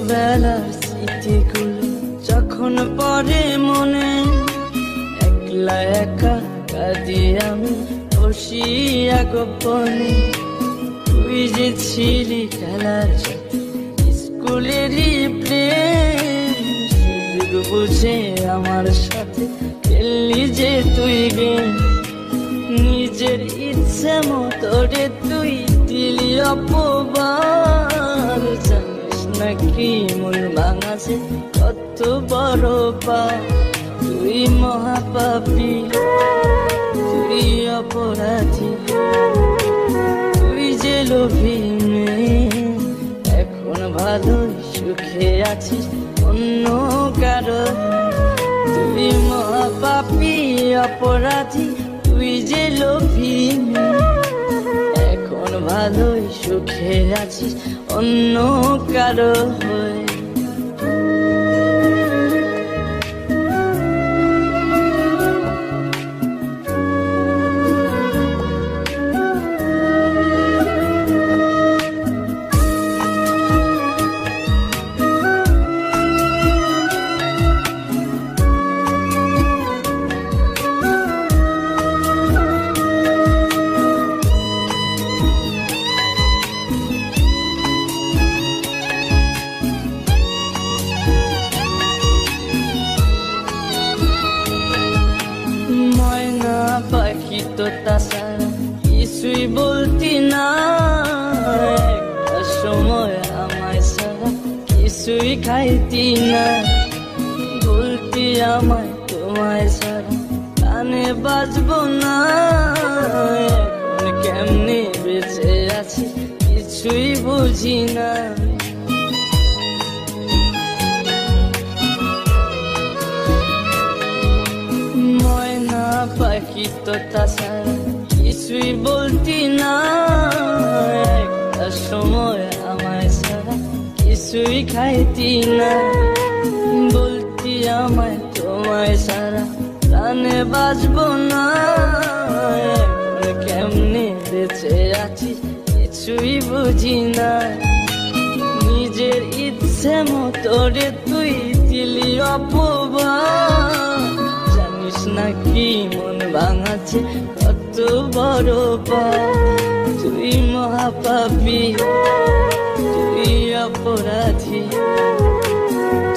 ছোটবেলার স্মৃতিগুলো যখন পড়ে মনে, একলা একা কাঁদি আমি বসিয়া গোপনে। তুই যে ছিলি খেলার সাথে স্কুলেরই প্রেম, সুযোগ বুঝে আমার সাথে খেললি যে তুই গেম। নিজের ইচ্ছে মতো রে তুই দিলি অপবার, জানিস নাকি মন ভাঙাছে কত বড় পা। তুই মহাপাপী, তুই অপরাধী, তুই যে লোভী মেয়ে, এখন ভালোই সুখে আছিস অন্য কারো। তুই মহাপাপী অপরাধী, তুই যে লোভী মেয়ে, এখন ভালোই সুখে আছিস অন্য কারো হয়ে। ময়না পাখি তো তাছাড়া কিছুই বলতি না, একটা সময় আমায় ছাড়া কিছুই খাইতি না। বলতি আমায় তোমায় ছাড়া কানে বাজবো না, এখন কেমনে বেঁচে আছি কিছুই বুঝি না। পাখি তো তাছাড়া কিছুই বলতি না, একটা সময় আমায় ছাড়া কিছুই খাইতি না। বলতি আমায় তোমায় ছাড়া প্রাণে বাঁচবো না, এখন কেমনে বেঁচে আছি কিছুই বুঝি না। নিজের ইচ্ছে মতো রে তুই দিলি অপবাদ, নাকি মন ভাঙাছে কত বড় পা। তুই মহাপাপী, তুই অপরাধী,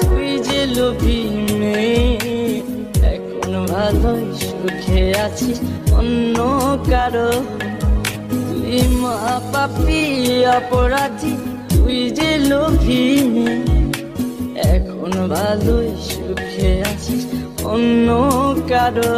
তুই যে লোভী মেয়ে, এখন ভালোই সুখে আছিস অন্য কারো। তুই মহাপাপী অপরাধী, তুই যে লোভী মেয়ে, এখন ভালোই সুখে আছিস অন্য কারো।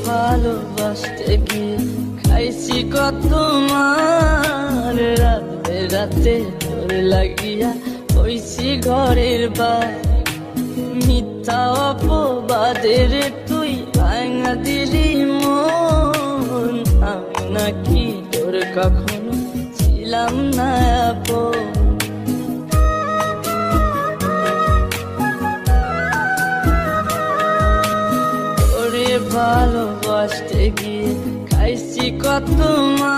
ভালোবাসতে গিয়ে খাইছি কত মার, রাতে রাতে তোর লাগিয়া হইছি ঘরের বার। মিথ্যা অপবাদের তুই ভাঙা দিলি মন, আমি নাকি তোর কখনো ছিলাম না আপন। ভালোবাসতে গিয়ে খাইছি কত মা,